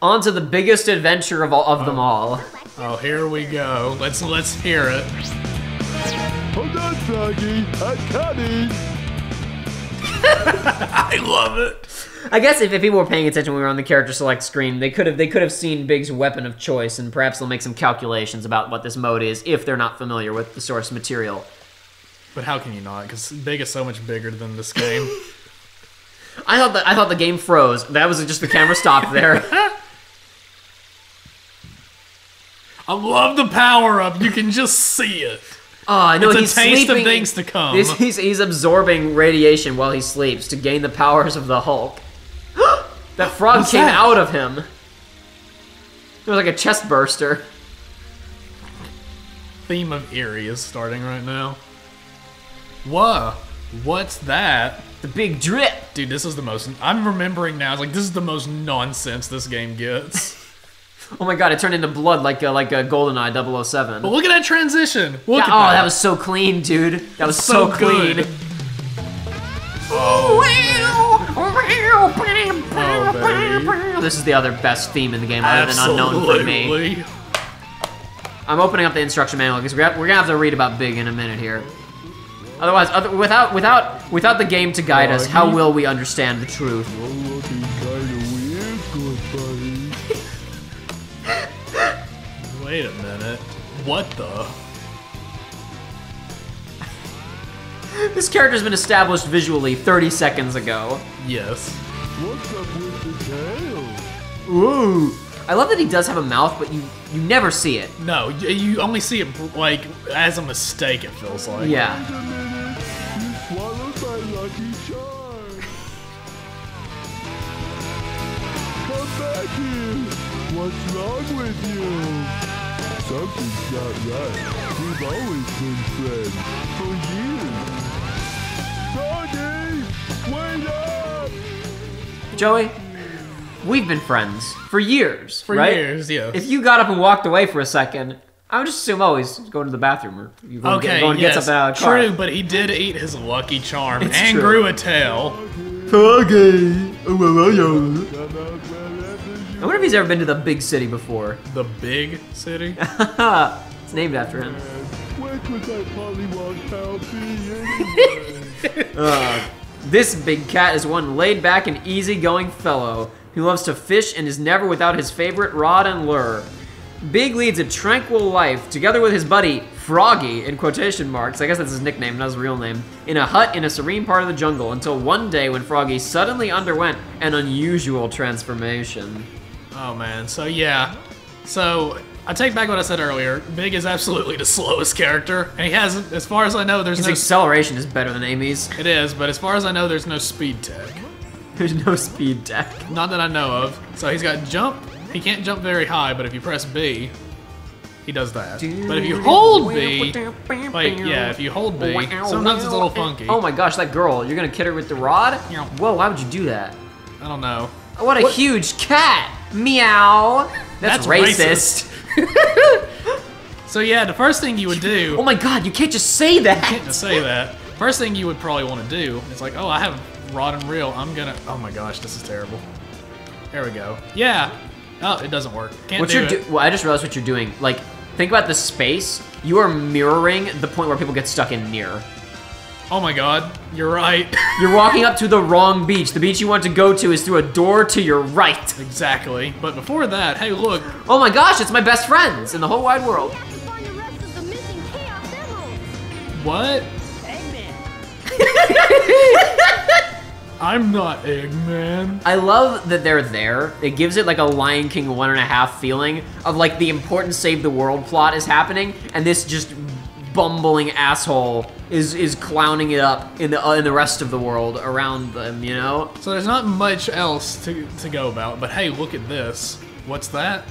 On to the biggest adventure of them all. Oh, here we go. Let's hear it. Hold on, Froggy. I'm coming. I love it. I guess if people were paying attention when we were on the character select screen, they could have seen Big's weapon of choice, and perhaps they'll make some calculations about what this mode is if they're not familiar with the source material. But how can you not? Because Big is so much bigger than this game. I thought the game froze. That was just the camera stopped there. I love the power up. You can just see it. Oh, I know It's he's a taste sleeping. of things to come. He's absorbing radiation while he sleeps to gain the powers of the Hulk. That frog What's came that? out of him. It was like a chest burster. Theme of Eerie is starting right now. Whoa. What's that? The big drip. Dude, this is the most... I'm remembering now. It's like, this is the most nonsense this game gets. Oh my god, it turned into blood like a GoldenEye 007. But look at that transition. Look at that was so clean, dude. That was so clean. good. Oh, baby. This is the other best theme in the game, other than Unknown for me. Absolutely. I'm opening up the instruction manual because we're gonna have to read about Big in a minute here. Otherwise, without the game to guide us, how will we understand the truth? You're looking kinda weird, good buddy. Wait a minute. What the? This character's been established visually 30 seconds ago. Yes. What's up with the tail? Ooh. I love that he does have a mouth, but you never see it. No, you only see it, like, as a mistake, it feels like. Yeah. Wait a minute. You swallowed my lucky charm. Come back here. What's wrong with you? Something's not right. We've always been friends. For years. Tony! Wait up! Joey, we've been friends for years, right? Years, yes. If you got up and walked away for a second, I would just assume, oh, he's going to the bathroom or you going to get something out of the car. True, but he did eat his lucky charm It's and true. grew a tail. Okay. I wonder if he's ever been to the big city before. The big city? It's named after him. Where could that pollywog pal be anyway? This big cat is one laid-back and easy-going fellow who loves to fish and is never without his favorite rod and lure. Big leads a tranquil life together with his buddy Froggy, in quotation marks, I guess that's his nickname, not his real name, in a hut in a serene part of the jungle until one day when Froggy suddenly underwent an unusual transformation. Oh man, so yeah. So, I take back what I said earlier. Big is absolutely the slowest character, and he hasn't, as far as I know, there's His no... acceleration is better than Amy's. It is, but as far as I know, there's no speed tech. There's no speed tech. Not that I know of. So he's got jump. He can't jump very high, but if you press B, he does that. But if you hold B, wait, yeah, if you hold B, sometimes it's a little funky. Oh my gosh, that girl, you're gonna kid her with the rod? Whoa, why would you do that? I don't know. What a huge cat! Meow! That's racist. So yeah, the first thing you would do... Oh my god, you can't just say that! can't just say that. First thing you would probably want to do is like, oh, I have rod and reel. I'm gonna... Oh my gosh, this is terrible. There we go. Yeah. Oh, it doesn't work. Can't do it. Well, I just realized what you're doing. Like, think about the space. You are mirroring the point where people get stuck in near. Oh my god, you're right. You're walking up to the wrong beach. The beach you want to go to is through a door to your right. Exactly. But before that, hey, look. Oh my gosh, it's my best friends in the whole wide world. Find the rest of the missing Chaos Emeralds. What? Eggman. I'm not Eggman. I love that they're there. It gives it like a Lion King 1.5 feeling of like the important save the world plot is happening, and this just bumbling asshole is clowning it up in the rest of the world around them, you know? So there's not much else to go about, but hey, look at this. What's that?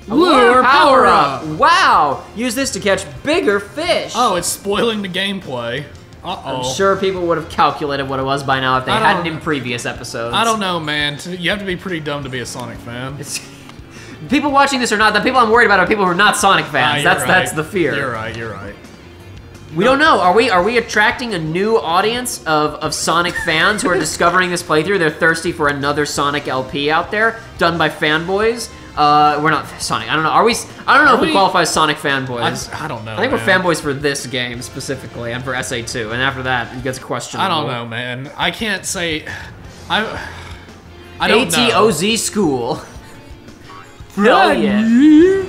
Lure power up! Wow! Use this to catch bigger fish! Oh, it's spoiling the gameplay. Uh-oh. I'm sure people would have calculated what it was by now if they I hadn't don't- in previous episodes. I don't know, man. You have to be pretty dumb to be a Sonic fan. People watching this are not, the people I'm worried about are people who are not Sonic fans. You're That's right. the fear. You're right, you're right. We don't know. Are we attracting a new audience of Sonic fans who are discovering this playthrough? They're thirsty for another Sonic LP out there, done by fanboys. We're not Sonic. I don't know. Are we? I don't know if we qualify as Sonic fanboys. I don't know. I think we're fanboys for this game specifically, and for SA2. And after that, it gets questionable. I don't know, man. I can't say. I don't know. ATOZ school. Hell yeah.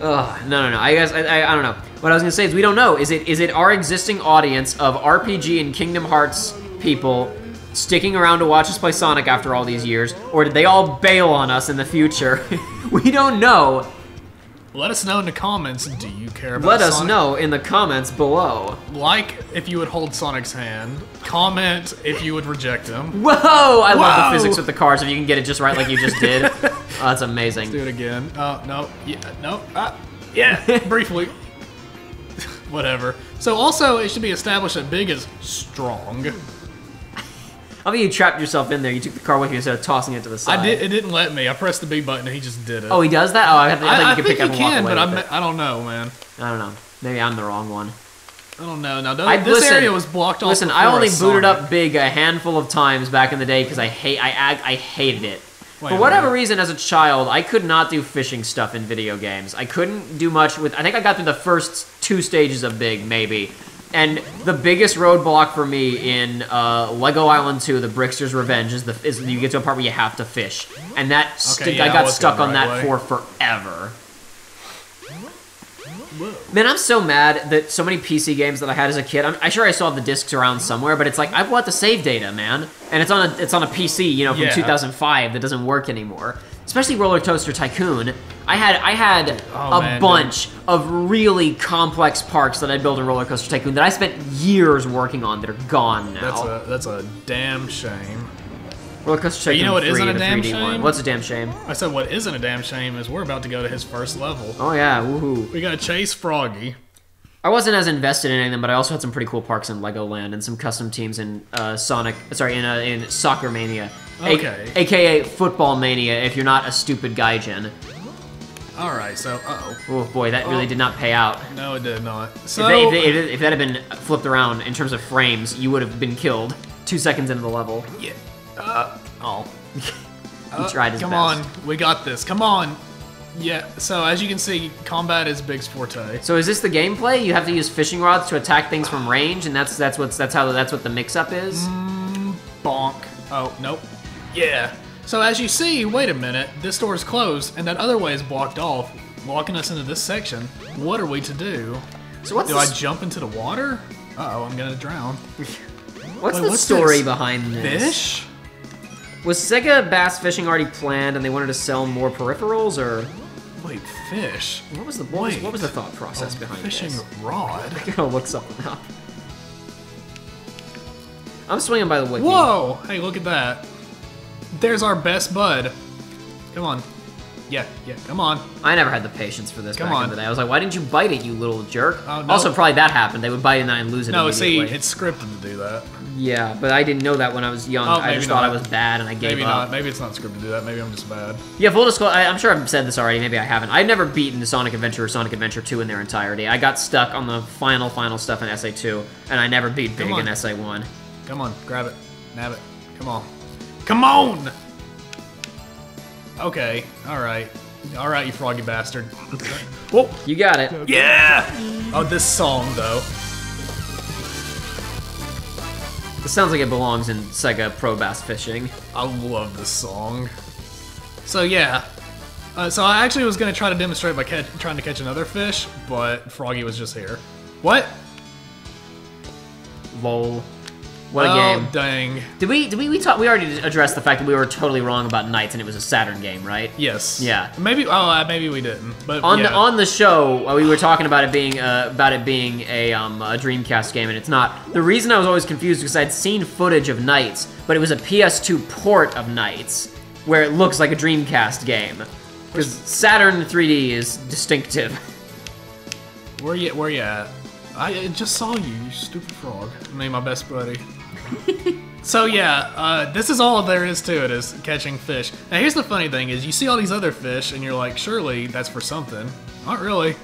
Ugh, no. I guess I don't know. What I was gonna say is we don't know. Is it our existing audience of RPG and Kingdom Hearts people sticking around to watch us play Sonic after all these years, or did they all bail on us in the future? We don't know. Let us know in the comments. Do you care about Let Sonic? us know in the comments below. Like if you would hold Sonic's hand. Comment if you would reject him. Whoa! I love the physics with the cars. If you can get it just right like you just did. Oh, that's amazing. Let's do it again. Oh, no. Yeah, no. Yeah, briefly. Whatever. So also, it should be established that Big is strong. I mean, you trapped yourself in there. You took the car with you instead of tossing it to the side. I did. It didn't let me. I pressed the B button and he just did it. Oh, he does that? Oh, I thought you could pick up and walk away but with it. I don't know, man. I don't know. Maybe I'm the wrong one. I don't know. Now, this area was blocked off. Listen, I only booted up Big a handful of times back in the day because I hated it. For whatever reason, as a child, I could not do fishing stuff in video games. I couldn't do much with... I think I got through the first 2 stages of Big, maybe. And the biggest roadblock for me in Lego Island 2, The Brickster's Revenge, is you get to a part where you have to fish. And that I got stuck on that for forever. Man, I'm so mad that so many PC games that I had as a kid, I'm sure I still have the discs around somewhere, but it's like, I want the save data, man. And it's on a PC, you know, from 2005 that doesn't work anymore. Especially Roller Coaster Tycoon. I had a bunch of really complex parks that I built in Roller Coaster Tycoon that I spent years working on that are gone now. That's a damn shame. Roller Coaster Tycoon. You know what 3, isn't a the damn 3D shame? one. What's a damn shame? I said what isn't a damn shame is we're about to go to his first level. Oh yeah, woohoo. We gotta chase Froggy. I wasn't as invested in any of them, but I also had some pretty cool parks in Legoland and some custom teams in in Soccer Mania. Okay. AKA Football Mania if you're not a stupid gaijin. Alright, so, Oh boy, that really did not pay out. No, it did not. So, If that had been flipped around in terms of frames, you would have been killed 2 seconds into the level. Yeah. He tried his best. Come on, we got this. Come on. Yeah, so as you can see, combat is Big's forte. So is this the gameplay? You have to use fishing rods to attack things from range, and that's what the mix-up is? Bonk. Oh, nope. Yeah. So as you see, wait a minute, this door is closed, and that other way is blocked off, walking us into this section. What are we to do? So what's Do I jump into the water? Uh-oh, I'm gonna drown. What's Wait, the what's story this? behind this? Fish? Was Sega Bass Fishing already planned and they wanted to sell more peripherals, or Wait, fish? what was the thought process behind Fishing this? rod? I gotta look something up. I'm swinging by the wiki. Whoa! Hey, look at that. There's our best bud. Come on. Yeah, come on. I never had the patience for this Come back on. in the day. I was like, why didn't you bite it, you little jerk? Oh, no. Also, probably that happened. They would bite it and then I'd lose it No, see, immediately. it's scripted to do that. Yeah, but I didn't know that when I was young. Oh, I maybe just thought I not. was bad and I gave Maybe up. not. Maybe it's not scripted to do that. Maybe I'm just bad. Yeah, full disclosure, I'm sure I've said this already. Maybe I haven't. I've never beaten the Sonic Adventure or Sonic Adventure 2 in their entirety. I got stuck on the final stuff in SA2, and I never beat Big in SA1. Come on, grab it. Nab it. Come on. Come on! Okay, alright. Alright, you froggy bastard. Whoa! You got it. Yeah! Oh, this song, though. This sounds like it belongs in Sega Pro Bass Fishing. I love this song. So, yeah. So I actually was going to try to demonstrate by trying to catch another fish, but Froggy was just here. What? Lol. What a game. Dang. Did we talk? We already addressed the fact that we were totally wrong about Knights and it was a Saturn game, right? Yes. Yeah. Maybe we didn't. But on the show, we were talking about it being a Dreamcast game, and it's not. The reason I was always confused is because I'd seen footage of Knights, but it was a PS2 port of Knights, where it looks like a Dreamcast game. Because Saturn 3D is distinctive. Where you at? I just saw you, you stupid frog. I mean, my best buddy. So yeah, this is all there is to it, is catching fish. Now here's the funny thing, is you see all these other fish, and you're like, surely that's for something. Not really.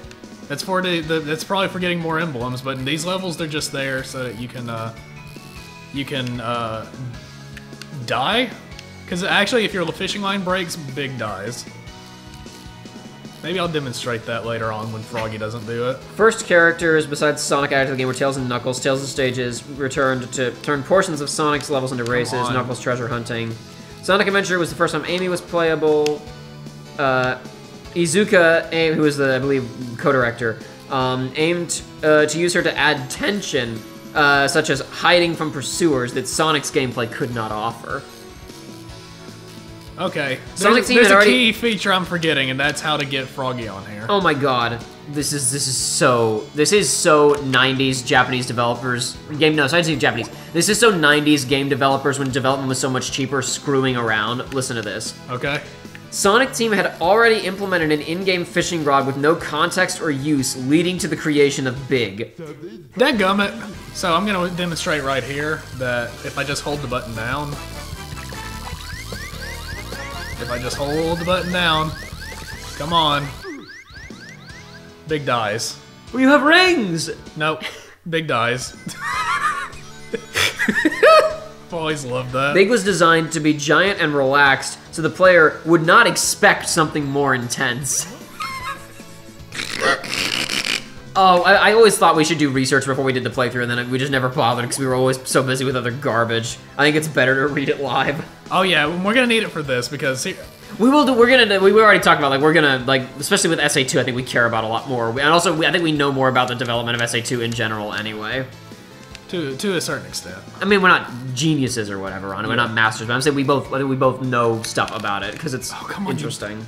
That's for that's probably for getting more emblems, but in these levels, they're just there so that you can die. Because actually, if your fishing line breaks, Big dies. Maybe I'll demonstrate that later on when Froggy doesn't do it. First characters besides Sonic added to the game were Tails and Knuckles. Tails' stages returned to turn portions of Sonic's levels into races. Knuckles treasure hunting. Sonic Adventure was the first time Amy was playable. Izuka, who was the, I believe, co-director, aimed to use her to add tension, such as hiding from pursuers that Sonic's gameplay could not offer. Okay, Sonic Team there's had a already... key feature I'm forgetting, and that's how to get Froggy on here. Oh my god, this is so 90s Japanese developers game. No, sorry, I didn't say Japanese. This is so 90s game developers when development was so much cheaper, screwing around. Listen to this. Okay. Sonic Team had already implemented an in-game fishing rod with no context or use, leading to the creation of Big. Dadgummit. So I'm gonna demonstrate right here that if I just hold the button down. If I just hold the button down, come on. Big dies. Well, you have rings! Nope, Big dies. I've always loved that. Big was designed to be giant and relaxed, so the player would not expect something more intense. Oh, I always thought we should do research before we did the playthrough, and then we just never bothered because we were always so busy with other garbage. I think it's better to read it live. Oh yeah, we're gonna need it for this because we will do. We already talked about we're gonna especially with SA2. I think we care about a lot more, and also I think we know more about the development of SA2 in general anyway. To a certain extent. I mean, we're not geniuses or whatever on it. We're not masters, but I'm saying I think we both know stuff about it because it's interesting.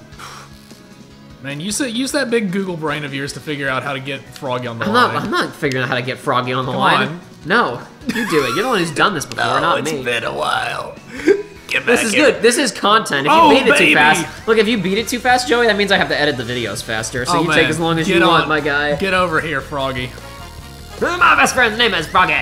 Man, use that big Google brain of yours to figure out how to get Froggy on the line. I'm not figuring out how to get Froggy on the line. On. No, you do it. You're the one who's done this before, not me. It's been a while. Get back This is good. This is content. If you beat it too fast, look. If you beat it too fast, Joey, that means I have to edit the videos faster. So you take as long as you want, my guy. Get over here, Froggy. My best friend's name is Froggy.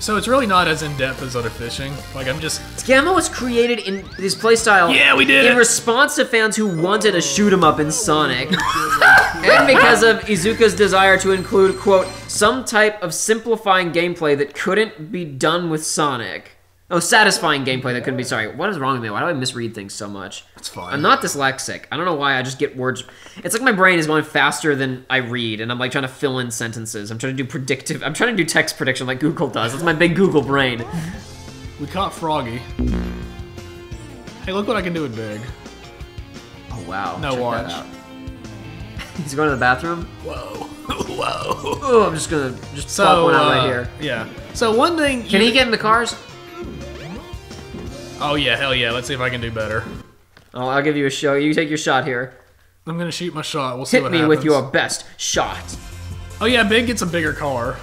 So it's really not as in-depth as other fishing. Like, I'm just... Gamma was created in this playstyle in response to fans who wanted a shoot-'em-up in Sonic. And because of Izuka's desire to include, quote, some type of simplifying gameplay that couldn't be done with Sonic. Oh, satisfying gameplay that couldn't be, sorry. What is wrong with me? Why do I misread things so much? It's fine. I'm not dyslexic. I don't know why, I just get words. It's like my brain is going faster than I read, and I'm like trying to fill in sentences. I'm trying to do I'm trying to do text prediction like Google does. That's my big Google brain. We caught Froggy. Hey, look what I can do with Big. Oh, wow. No, Check watch. that out. He's going to the bathroom? Whoa. Whoa. Oh, I'm just gonna pop one out right here. Yeah. So one thing... Can he get in the cars? Oh yeah, hell yeah. Let's see if I can do better. Oh, I'll give you a show. You take your shot here. I'm gonna shoot my shot. We'll see Hit what me happens. with your best shot. Oh yeah, Big gets a bigger car.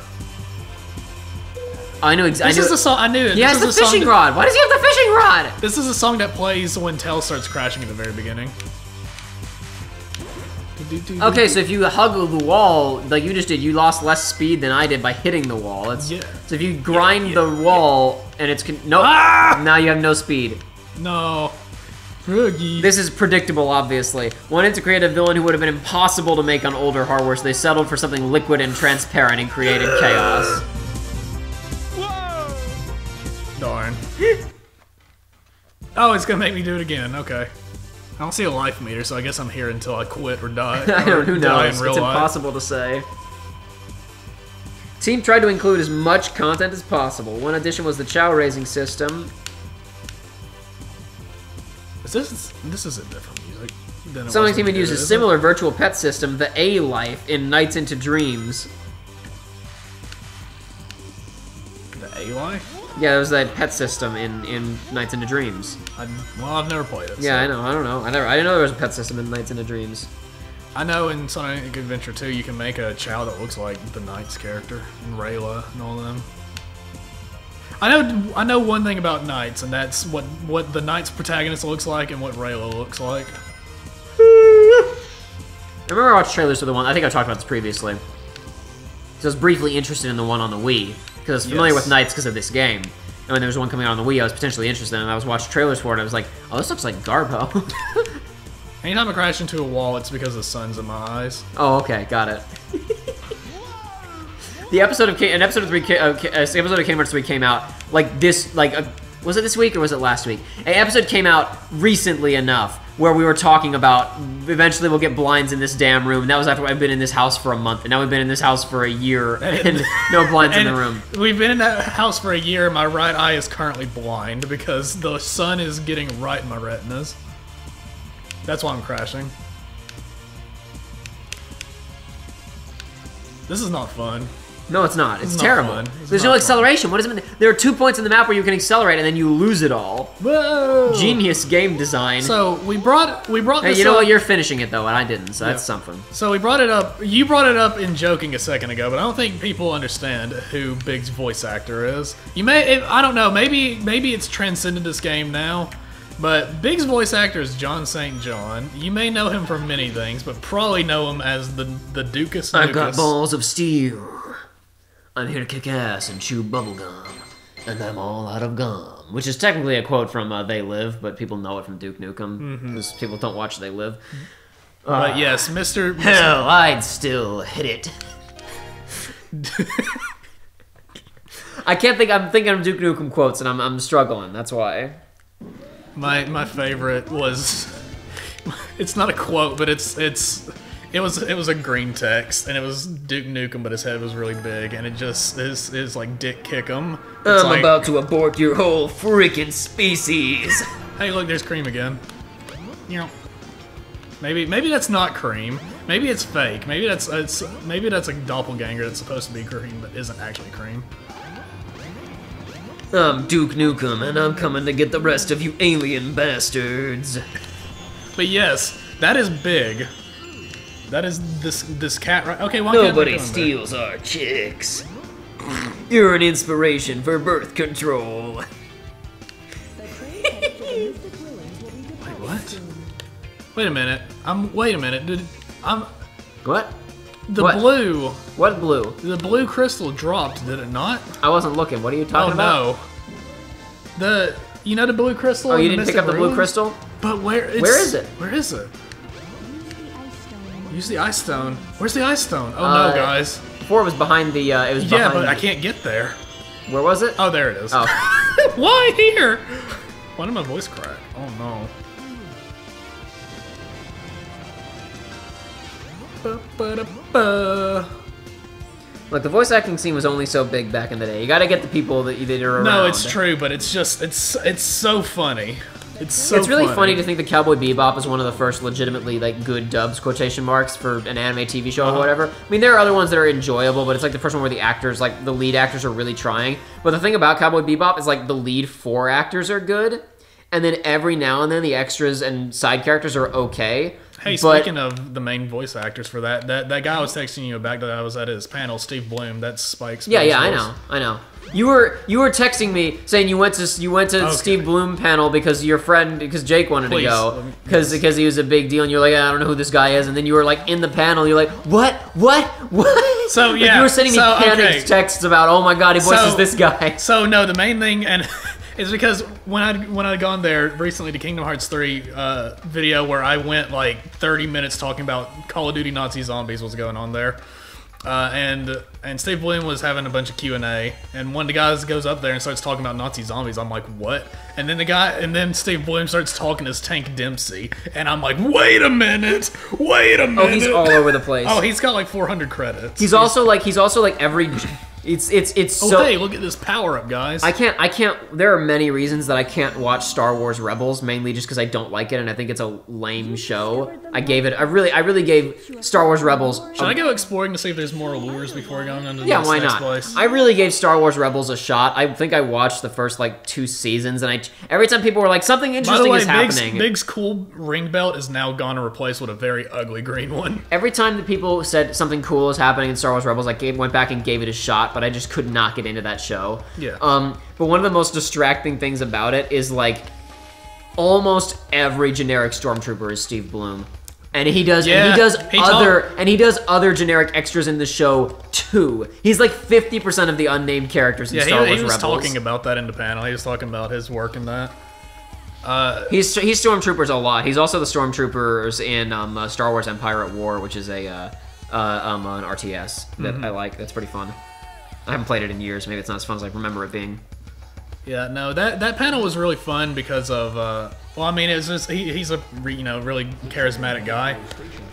I knew exactly. This is the song. I knew it. He has the fishing rod. Why does he have the fishing rod? This is a song that plays when Tails starts crashing at the very beginning. Okay, so if you hug the wall like you just did, you lost less speed than I did by hitting the wall. So if you grind the wall and it's nope. Now you have no speed. No. Froggy. This is predictable, obviously. Wanted to create a villain who would have been impossible to make on older hardware, so they settled for something liquid and transparent and created chaos. Darn. Oh, it's gonna make me do it again. Okay. I don't see a life meter, so I guess I'm here until I quit or die. I don't. Who die knows? in real It's life. impossible to say. Team tried to include as much content as possible. One addition was the chow raising system. This isn't different music. than it Sonic was Team had when used we a did it, similar virtual pet system, the A-Life, in Nights into Dreams. The A-Life? Yeah, there was that pet system in Nights into Dreams. Well, I've never played it. Yeah, so. I know. I don't know. I didn't know there was a pet system in Nights into Dreams. I know in Sonic Adventure 2 you can make a Chow that looks like the Knights character, and Rayla and all them. I know one thing about Knights, and that's what the Knights protagonist looks like and what Rayla looks like. I remember I watched trailers for the one. I think I talked about this previously. So I was briefly interested in the one on the Wii. because I was familiar Yes. with Knights because of this game. And when there was one coming out on the Wii, I was potentially interested in it, and I was watching trailers for it, and I was like, oh, this looks like Garbo. Anytime I crash into a wall, it's because the sun's in my eyes. Oh, okay, got it. The episode of Kingdom Hearts 3 came out like this, was it this week or was it last week? An episode came out recently enough where we were talking about eventually we'll get blinds in this damn room. And that was after I've been in this house for a month, and now we've been in this house for a year and no blinds in the room. We've been in that house for a year, and my right eye is currently blind because the sun is getting right in my retinas. That's why I'm crashing. This is not fun. No, it's not. It's not terrible. fun. It's There's not no fun. acceleration. What does it mean? There are 2 points in the map where you can accelerate and then you lose it all. Whoa! Genius game design. So we brought Hey, this you know up. what? You're finishing it though, and I didn't, so that's Yeah. something. So we brought it up. You brought it up in joking a second ago, but I don't think people understand who Big's voice actor is. You may, I don't know. Maybe it's transcended this game now. But Big's voice actor is John St. John. You may know him from many things, but probably know him as the Dukas I've got Nukas. balls of steel. I'm here to kick ass and chew bubblegum. And I'm all out of gum. Which is technically a quote from They Live, but people know it from Duke Nukem. Because people don't watch They Live. But yes, Mr. Hell, I'd still hit it. I can't think. I'm thinking of Duke Nukem quotes, and I'm struggling. That's why. My favorite was, it's not a quote, but it was a green text, and it was Duke Nukem, but his head was really big, and it just is like Dick Kickem. It's I'm like, about to abort your whole freaking species. hey, look, there's Cream again. You know, maybe that's not Cream. Maybe it's fake. Maybe that's a doppelganger that's supposed to be Cream, but isn't actually Cream. I'm Duke Nukem, and I'm coming to get the rest of you alien bastards. But yes, that is Big. That is this cat right. Okay, why can't Nobody we go in there? steals our chicks. You're an inspiration for birth control. What? Wait a minute. Wait a minute. What? The What? blue. What blue? The blue crystal dropped, did it not? I wasn't looking. What are you talking Oh about? no. You know the blue crystal? Oh, in you the didn't pick Mystic up the blue Ruins? crystal? But where is it? Where is it? Use the ice stone. Where's the ice stone? Oh no, guys. Before it was behind the. It was Yeah, behind. but I can't get there. Where was it? Oh, there it is. Oh. Why here? Why did my voice crack? Oh no. Ba-ba-da-ba. Look, the voice acting scene was only so big back in the day. You gotta get the people that are around. No, it's true, but it's just it's so funny. It's so It's really funny to think that Cowboy Bebop is one of the first legitimately like good dubs quotation marks for an anime TV show or whatever. I mean, there are other ones that are enjoyable, but it's like the first one where the actors, like the lead actors, are really trying. But the thing about Cowboy Bebop is like the lead 4 actors are good, and then every now and then the extras and side characters are okay. Hey, but speaking of the main voice actors for that guy I was texting you back that I was at his panel, Steve Bloom. That's Spike's. yeah, voice. I know. You were texting me saying you went to Okay. Steve Bloom panel because because Jake wanted Please, to go let me- because he was a big deal, and you're like, I don't know who this guy is, and then you were like in the panel, you're like, what? So, Like, yeah, you were sending me so, panicked okay. texts about, oh my god, he voices So- this guy. So no, the main thing and is because when I'd gone there recently to Kingdom Hearts 3 video where I went like 30 minutes talking about Call of Duty Nazi Zombies was going on there. And Steve Bloom was having a bunch of Q&A, and one of the guys goes up there and starts talking about Nazi zombies. I'm like, what? And then Steve Bloom starts talking as Tank Dempsey, and I'm like, wait a minute. Oh, he's all over the place. Oh, he's got like 400 credits. He's also like every. It's Oh, so. hey, look at this power up, guys. I can't. There are many reasons that I can't watch Star Wars Rebels, mainly just because I don't like it and I think it's a lame show. I really gave Star Wars Rebels. Should I go exploring to see if there's more allures before going on to Yeah, this why next not? place? I really gave Star Wars Rebels a shot. I think I watched the first like 2 seasons, and every time people were like, something By interesting the way, is happening. Big's cool ring belt is now gone and replaced with a very ugly green one. Every time that people said something cool is happening in Star Wars Rebels, I went back and gave it a shot, but I just could not get into that show. Yeah. But one of the most distracting things about it is like almost every generic stormtrooper is Steve Bloom. And he does Yeah, he does other generic extras in the show too. He's like 50% of the unnamed characters in Star Wars he was Rebels. talking about that in the panel. He was talking about his work in that. He's stormtroopers a lot. He's also the stormtroopers in Star Wars Empire at War, which is an RTS that I like. That's pretty fun. I haven't played it in years. Maybe it's not as fun as I remember it being. Yeah, no, that panel was really fun because of well, I mean, it's just he's a really charismatic guy,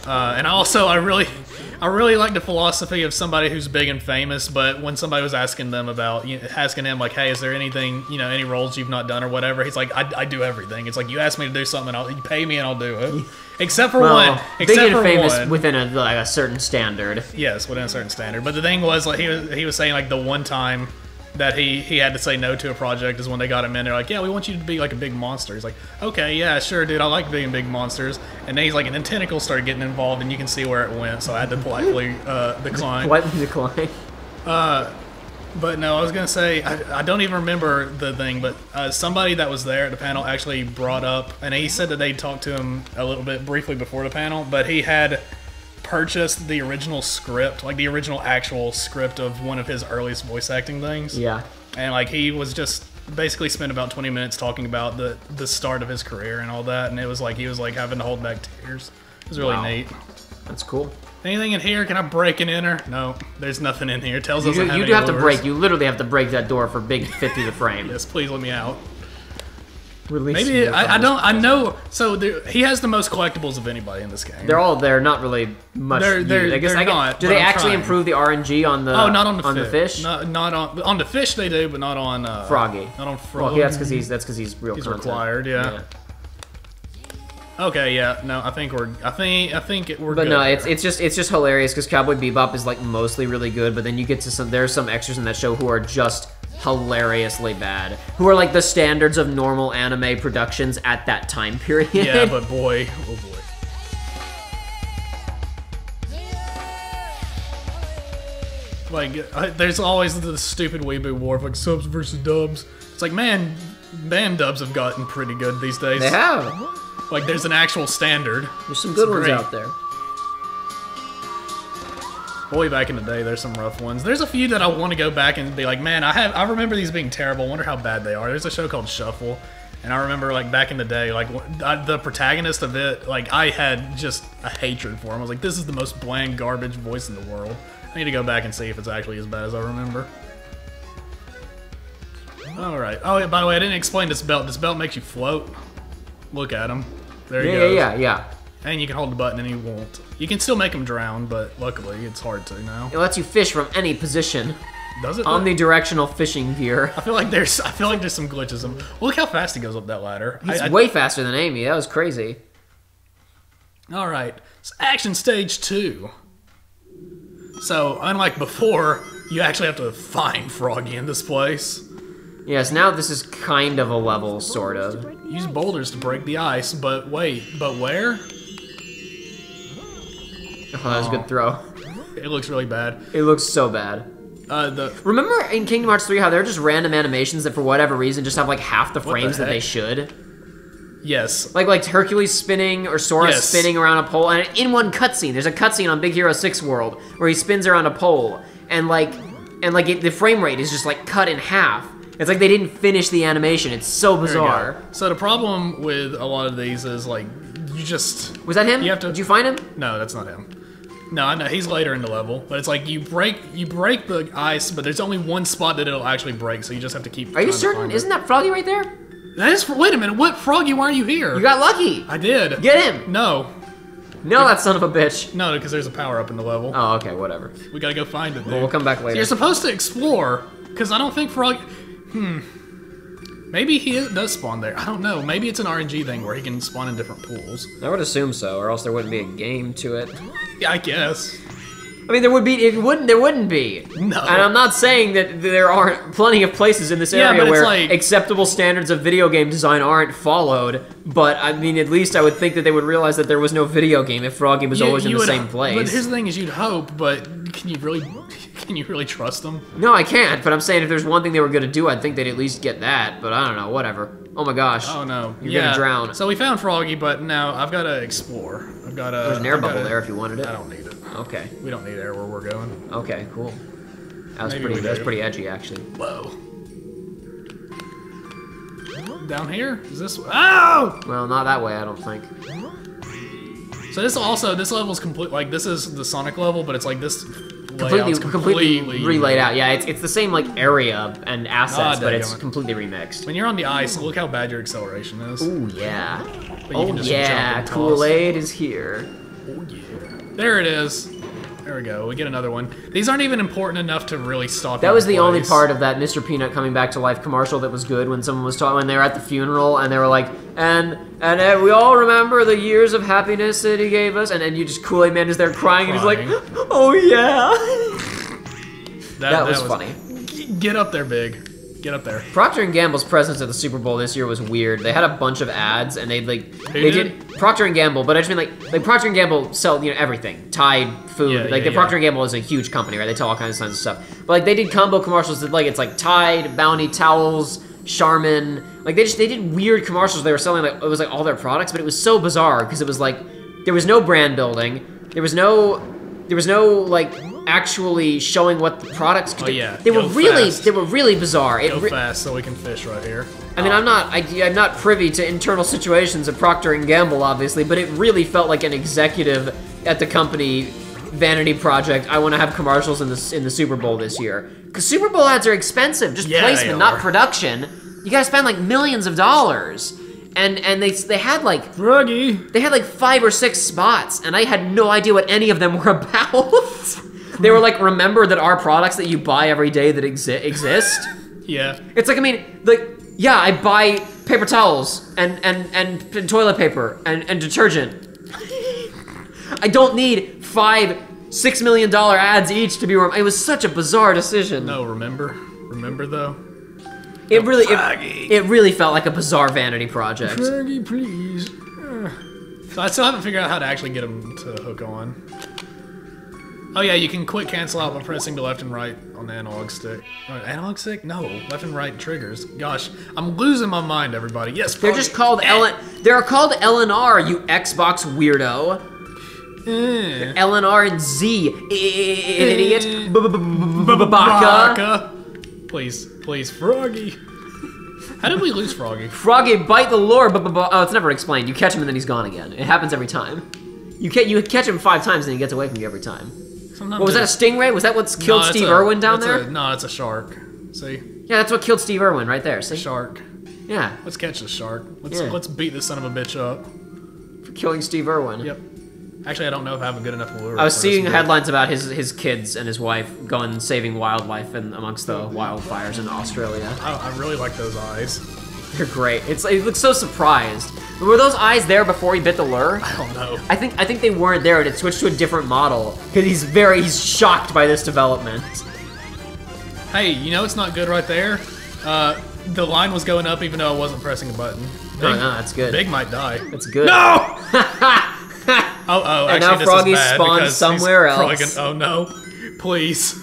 and also I really like the philosophy of somebody who's big and famous. But when somebody was asking them about asking him like, hey, is there anything any roles you've not done or whatever? He's like, I do everything. It's like you ask me to do something, you pay me and I'll do it. Except for one. Big and famous within a certain standard. Yes, within a certain standard. But the thing was, like, he was saying like the one time that he had to say no to a project is when they got him in. They're like, yeah, we want you to be like a big monster. He's like, okay, yeah, sure, dude, I like being big monsters. And then he's like, and then tentacles started getting involved, and you can see where it went. So I had to politely decline. Politely decline. But no, I was gonna say I don't even remember the thing, but somebody that was there at the panel actually brought up, and he said that they talked to him a little bit briefly before the panel, but he had purchased the original script, like the original actual script of one of his earliest voice acting things. Yeah. And like he was just basically spent about 20 minutes talking about the start of his career and all that, and it was like he was like having to hold back tears. It was really neat. That's cool. Anything in here? Can I break and enter? No, there's nothing in here. It tells us You do have to break. You literally have to break that door for Big to fit through the frame. Yes, please let me out. Release Maybe I don't. I know. So he has the most collectibles of anybody in this game. They're not really much. They're not. Do they actually improve the RNG on the? Oh, not on the fish. Not on the fish. They do, but not on Froggy. Not on Froggy. Well, that's because he's real. He's content. required. Yeah. Okay, yeah, no, I think we're But good. no, it's just hilarious because Cowboy Bebop is like mostly really good, but then you get to there's some extras in that show who are just hilariously bad, who are like the standards of normal anime productions at that time period. Yeah, but boy, oh boy. Like, there's always the stupid weeaboo war of like subs versus dubs. It's like, man, dubs have gotten pretty good these days. They have. Like, there's an actual standard. There's some good ones out there. Boy, back in the day, there's some rough ones. There's a few that I want to go back and be like, man, I remember these being terrible. I wonder how bad they are. There's a show called Shuffle, and I remember, like, back in the day, like, the protagonist of it, like, I had just a hatred for him. I was like, this is the most bland garbage voice in the world. I need to go back and see if it's actually as bad as I remember. Alright. Oh, yeah, by the way, I didn't explain this belt. This belt makes you float. Look at him. There he goes. Yeah. And you can hold the button and he won't. You can still make him drown, but luckily it's hard to now. It lets you fish from any position. Does it? Omnidirectional fishing gear. I feel like there's some glitches. Look how fast he goes up that ladder. He's way faster than Amy. That was crazy. All right. So action stage 2. So unlike before, you actually have to find Froggy in this place. Yes, now this is kind of a level, sort of. Use boulders to break the ice, but wait, but where? Oh, that was a good throw. It looks really bad. It looks so bad. Remember in Kingdom Hearts 3 how there are just random animations that for whatever reason just have like half the frames that they should? Yes. Like Hercules spinning or Sora spinning around a pole, and in one cutscene, there's a cutscene on Big Hero 6 World where he spins around a pole, and the frame rate is just like cut in half. It's like they didn't finish the animation. It's so bizarre. So the problem with a lot of these is like you just was that him? Did you find him? No, that's not him. No, I know he's later in the level, but it's like you break the ice, but there's only one spot that it'll actually break, so you just have to keep. Are you certain? Isn't that Froggy right there? That is. Wait a minute. What Froggy? Why are you here? You got lucky. I did. Get him. No. No, that son of a bitch. No, because there's a power up in the level. Oh, okay, whatever. We gotta go find it. Dude. Well, we'll come back later. So you're supposed to explore, because I don't think Froggy. Maybe he does spawn there. I don't know. Maybe it's an RNG thing where he can spawn in different pools. I would assume so, or else there wouldn't be a game to it. Yeah, I guess. I mean, there wouldn't be. No. And I'm not saying that there aren't plenty of places in this area where acceptable standards of video game design aren't followed, but I mean, at least I would think that they would realize that there was no video game if Froggy was always in the same place. But his thing is you'd hope, but Can you really trust them? No, I can't, but I'm saying if there's one thing they were gonna do, I'd think they'd at least get that, but I don't know, whatever. Oh my gosh. Oh no. You're gonna drown. So we found Froggy, but now I've gotta explore. There's an air bubble there if you wanted it. I don't need it. Okay. We don't need air where we're going. Okay, cool. That Maybe we was do. pretty edgy, actually. Whoa. Down here? Is this? Oh! Well, not that way, I don't think. So this level's complete. Like this is the Sonic level, but it's like this. layout's Completely relayed out. Yeah, it's the same like area and assets, but it's dadgummit. completely remixed. When you're on the ice, look how bad your acceleration is. Ooh yeah. But you Oh can just yeah, jump and toss. Kool-Aid is here. Oh yeah. There it is. There we go. We get another one. These aren't even important enough to really stop. That was the only place. part of that Mr. Peanut coming back to life commercial that was good when someone was talking when they were at the funeral and they were like, and we all remember the years of happiness that he gave us, and then you just Kool-Aid Man is there crying and he's like, oh yeah. That was funny. Get up there, Big. Get up there. Procter & Gamble's presence at the Super Bowl this year was weird. They had a bunch of ads, and they did Procter & Gamble, but I just mean like Procter & Gamble sell everything, Tide, food. Yeah, Procter & Gamble is a huge company, right? They tell all kinds of stuff. But like they did combo commercials that it's like Tide, Bounty towels, Charmin. Like they did weird commercials. They were selling it was like all their products, but it was so bizarre because it was like there was no brand building, there was no like actually showing what the products could do. Yeah. They were really bizarre. Go fast so we can fish right here. I mean, I'm not privy to internal situations at Procter & Gamble, obviously, but it really felt like an executive at the company vanity project. I want to have commercials in the Super Bowl this year. Because Super Bowl ads are expensive, just placement, not production. You gotta spend like millions of dollars. And they had like Froggy. They had like 5 or 6 spots, and I had no idea what any of them were about. They were like, remember that our products that you buy every day that exist? Yeah. It's like, I mean, like, yeah, I buy paper towels and toilet paper and detergent. I don't need $5-6 million ads each to be. It was such a bizarre decision. No, remember though. It really felt like a bizarre vanity project. Froggy, please. So I still haven't figured out how to actually get him to hook on. Oh yeah, you can quick cancel out by pressing the left and right on the analog stick. Analog stick? No, left and right triggers. Gosh, I'm losing my mind, everybody. Yes, they're just called They're called LNR, you Xbox weirdo. LNR and Z, idiot. Baka. Please, Froggy. How did we lose Froggy? Froggy, bite the lure. Oh, it's never explained. You catch him and then he's gone again. It happens every time. You catch him 5 times and he gets away from you every time. Sometimes What was that, a stingray? Was that what killed Steve Irwin down there? No, it's a shark. See? Yeah, that's what killed Steve Irwin right there. See? Shark. Yeah, Let's catch the shark. Let's beat this son of a bitch up. for killing Steve Irwin. Yep. Actually, I don't know if I have a good enough lure. I was for seeing this headlines about his kids and his wife going saving wildlife amongst the wildfires in Australia. I really like those eyes. They're great. He looks so surprised. Were those eyes there before he bit the lure? I don't know. I think they weren't there and it switched to a different model because he's shocked by this development. Hey, you know it's not good right there? The line was going up even though I wasn't pressing a button. No, that's good. Big might die. That's good. No! And actually, now this Froggy is bad spawned because somewhere he's probably else. Gonna, oh no. Please.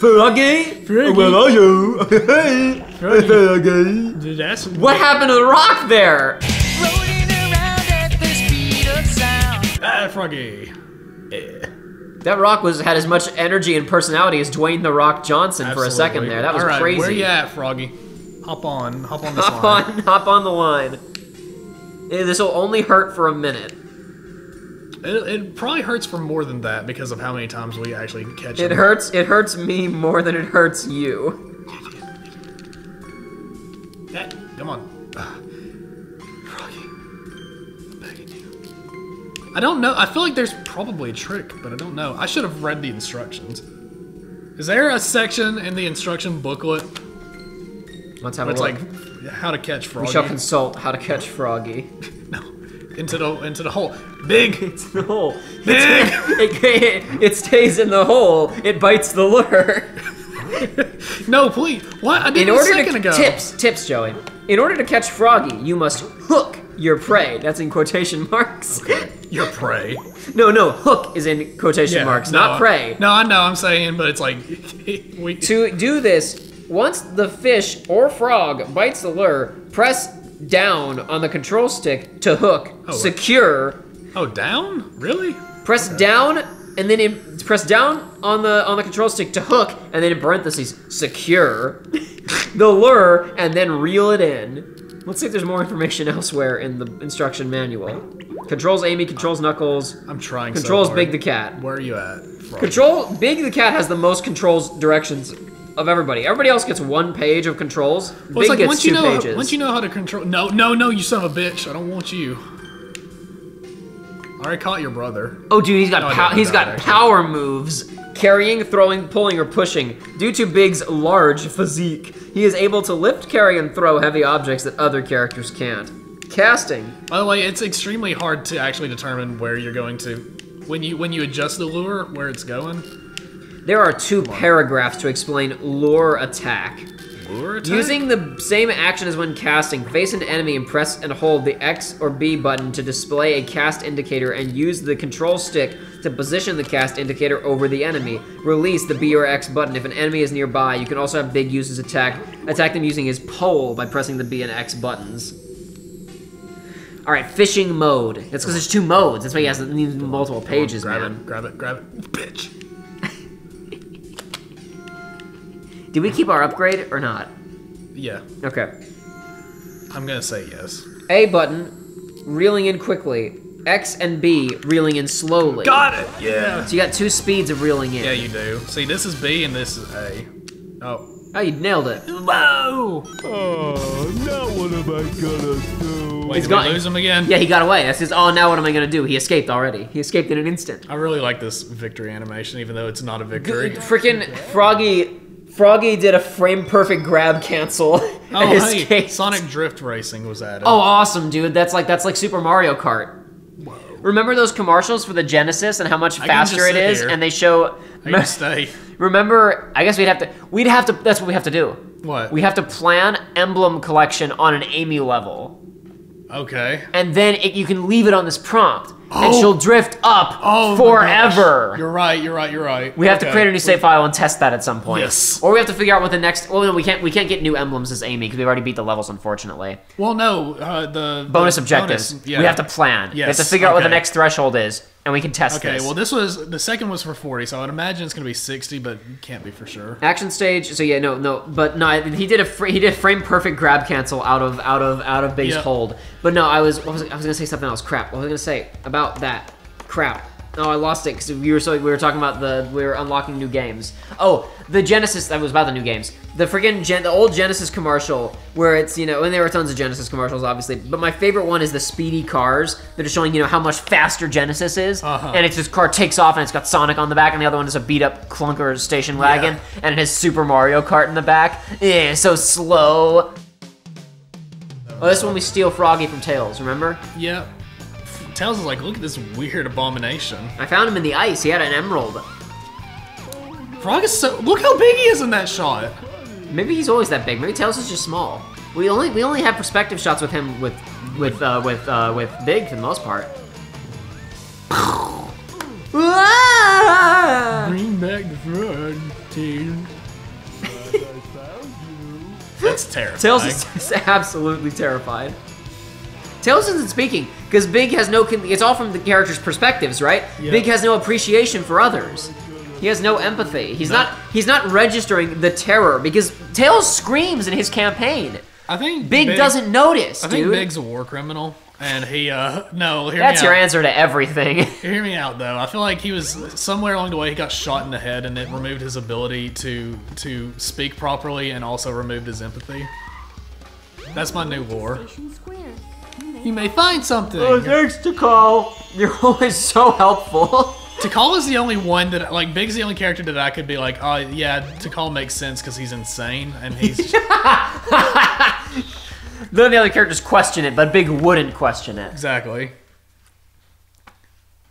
Froggy? Where are you? Hey, Froggy. That's What happened to the rock there? Rolling around at the speed of sound. Froggy. That rock had as much energy and personality as Dwayne The Rock Johnson for a second there. That was All right, crazy. Where you at, Froggy? Hop on this Hop line. hop on the line. This will only hurt for a minute. It probably hurts for more than that because of how many times we actually catch It him. hurts me more than it hurts you. Come on. Froggy. I'm begging you. I don't know. I feel like there's probably a trick, but I don't know. I should have read the instructions. Is there a section in the instruction booklet Let's have where a it's look. like how to catch Froggy? We shall consult how to catch Froggy. No. Into the hole. Big! It's the hole. Big! It stays in the hole. It bites the lure. No, please. What? I did it a second ago. Tips, Joey. In order to catch Froggy, you must hook your prey. That's in quotation marks. Your prey. No, hook is in quotation marks, not prey. No, I know, I'm saying, but it's like... To do this, once the fish or frog bites the lure, press down on the control stick to hook, secure. Oh, down? Really? Press down, and then press down on the control stick to hook, and then in parentheses, secure the lure, and then reel it in. Let's see if there's more information elsewhere in the instruction manual. Controls Amy, controls Knuckles. I'm trying Controls so hard. Big the Cat. Where are you at? Big the Cat has the most controls directions of everybody. Everybody else gets 1 page of controls. Well, Big like, gets 2 pages. Once you know how to control... No, you son of a bitch. I don't want you. I already caught your brother. Oh, dude, he's got power moves. Carrying, throwing, pulling, or pushing. Due to Big's large physique, he is able to lift, carry, and throw heavy objects that other characters can't. Casting. By the way, it's extremely hard to actually determine where you're going to... When you adjust the lure, where it's going. There are 2 paragraphs to explain lure attack. Lure attack? Using the same action as when casting, face an enemy and press and hold the X or B button to display a cast indicator and use the control stick to position the cast indicator over the enemy. Release the B or X button if an enemy is nearby. You can also have Big use his attack them using his pole by pressing the B and X buttons. All right, fishing mode. That's because there's 2 modes. That's why he has multiple pages, man. Grab it, bitch. Did we keep our upgrade or not? Yeah. Okay. I'm gonna say yes. A button, reeling in quickly. X and B, reeling in slowly. Got it! Yeah. So you got 2 speeds of reeling in. Yeah, you do. See, this is B and this is A. Oh. Oh, you nailed it. Whoa! Oh, now what am I gonna do? Wait, did we lose him again? Yeah, he got away. That's his, oh, now what am I gonna do? He escaped already. He escaped in an instant. I really like this victory animation, even though it's not a victory. Freaking Froggy did a frame-perfect grab cancel. Oh, and hey, escaped. Sonic Drift Racing was added. Oh, awesome, dude. That's like Super Mario Kart. Whoa. Remember those commercials for the Genesis and how much faster it is? Here. And they show... I can stay. Remember, I guess we'd have to, that's what we have to do. What? We have to plan emblem collection on an Amy level. Okay. And then you can leave it on this prompt. And she'll drift up Oh forever. You're right. We have to create a new save file and test that at some point. Yes. Or we have to figure out what the next, well, no, we can't get new emblems as Amy because we've already beat the levels, unfortunately. Well, no, the Bonus objectives. Yeah. We have to plan. Yes. We have to figure out what the next threshold is, and we can test this. Okay, well, the second was for 40, so I would imagine it's going to be 60, but can't be for sure. Action stage. So yeah, no. He did a frame perfect grab cancel out of Big's hold. But no, I was gonna say something else. Crap. What was I gonna say about that? Crap. Oh, I lost it because we were talking about we were unlocking new games. Oh, the Genesis. That was about the new games. The friggin' the old Genesis commercial where it's, and there were tons of Genesis commercials, obviously. But my favorite one is the speedy cars that are showing, how much faster Genesis is. And it's this car takes off and it's got Sonic on the back, and the other one is a beat up clunker station wagon, and it has Super Mario Kart in the back. Yeah, so slow. Oh, this is when we steal Froggy from Tails. Remember? Yeah. Tails is like, look at this weird abomination. I found him in the ice. He had an emerald. Frog is so. Look how big he is in that shot. Maybe he's always that big. Maybe Tails is just small. We only have perspective shots with him with Big for the most part. Bring back the frog, Tails. That's terrifying. Tails is absolutely terrified. Tails isn't speaking because Big has no. It's all from the characters' perspectives, right? Yeah. Big has no appreciation for others. He has no empathy. He's not registering the terror because Tails screams in his campaign. I think Big doesn't notice, I dude. think Big's a war criminal, and he no. Hear That's me your out. answer to everything. Hear me out though. I feel like he was somewhere along the way. He got shot in the head, and it removed his ability to speak properly, and also removed his empathy. That's my new lore. You may find something. Oh, thanks, Tikal. You're always so helpful. Tikal is the only one that, like, Big's the only character that I could be like, oh, yeah, Tikal makes sense because he's insane, and he's... None of the other characters question it, but Big wouldn't question it. Exactly.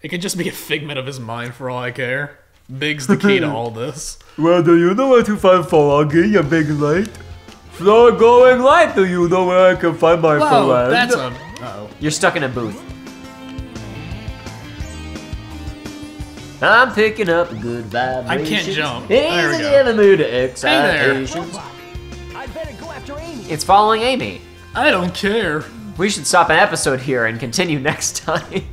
It could just be a figment of his mind for all I care. Big's the key to all this. Well, do you know where to find Froggy, you big light? Slow going light, do you know where I can find my friend? Whoa, that's a... Uh-oh. You're stuck in a booth. I'm picking up a good vibration. I can't jump. There we we go. in the mood of there. excitation. I better go after Amy. It's following Amy. I don't care. We should stop an episode here and continue next time.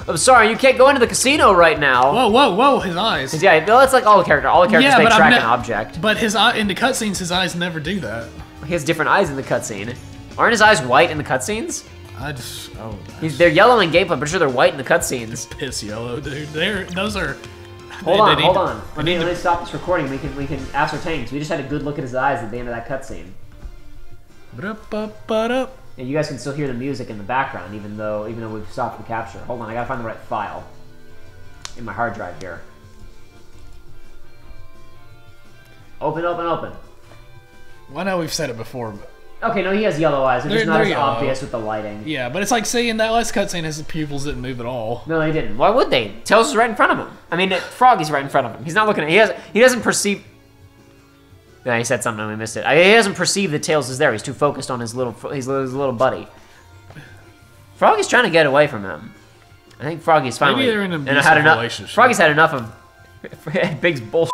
I'm sorry, you can't go into the casino right now. Whoa, whoa, whoa! His eyes. Yeah, well, it's like all the characters. All the characters Yeah, they but track I've an object. But his eye in the cutscenes, his eyes never do that. He has different eyes in the cutscene. Aren't his eyes white in the cutscenes? I just They're yellow in gameplay, but sure they're white in the cutscenes. piss yellow, dude. Those are. Hold they on, need hold to- on. Let me stop this recording. We can ascertain. Because we just had a good look at his eyes at the end of that cutscene. Ba-da-ba-ba-da. And you guys can still hear the music in the background, even though we've stopped the capture. Hold on, I gotta find the right file in my hard drive here. Open, open, open. Well, I know we've said it before, but Okay, no, he has yellow eyes. They're just They're- not they're as yellow. obvious with the lighting. yeah, but it's like seeing that last cutscene, his pupils didn't move at all. No, they didn't. Why would they? Tails is right in front of him. I mean, Froggy's right in front of him. He's not looking at. He doesn't perceive. Yeah, he said something and we missed it. He doesn't perceive that Tails is there. He's too focused on his little buddy. Froggy's trying to get away from him. I think Froggy's finally Maybe they're in an and abusive had enough. relationship. Froggy's had enough of Big's bullshit.